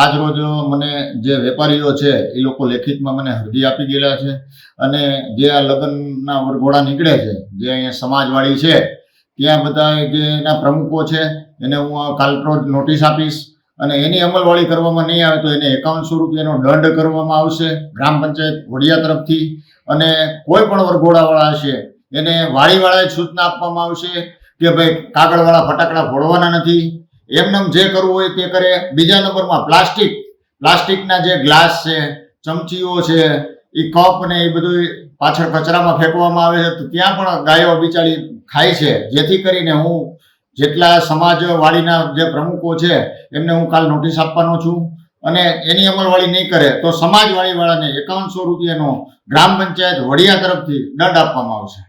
આજ રોજ મને જે વેપારીઓ છે એ લોકો લેખિતમાં મને અરજી આપી ગયેલા છે અને જે આ લગ્નના વરઘોડા નીકળે છે, જે અહીંયા સમાજવાળી છે, ત્યાં બધા જે એના પ્રમુખો છે એને હું કાલ રોજ નોટિસ આપીશ અને એની અમલવાળી કરવામાં નહીં આવે તો એને 5100 રૂપિયાનો દંડ કરવામાં આવશે ગ્રામ પંચાયત વડિયા તરફથી. અને કોઈ પણ વરઘોડાવાળા હશે એને વાડીવાળાએ સૂચના આપવામાં આવશે કે ભાઈ કાગળવાળા ફટાકડા ફોડવાના નથી, એમને જે કરવું હોય તે કરે. બીજા નંબરમાં પ્લાસ્ટિકના જે ગ્લાસ છે, ચમચીઓ છે, એ કપ ને એ બધું પાછળ કચરામાં ફેંકવામાં આવે છે, તો ત્યાં પણ ગાયો બિચારી ખાય છે. જેથી કરીને હું જેટલા સમાજવાળીના જે પ્રમુખો છે એમને હું કાલ નોટિસ આપવાનો છું અને એની અમલવાળી નહીં કરે તો સમાજવાળીવાળાને 5100 રૂપિયાનો ગ્રામ પંચાયત વડિયા તરફથી દંડ આપવામાં આવશે.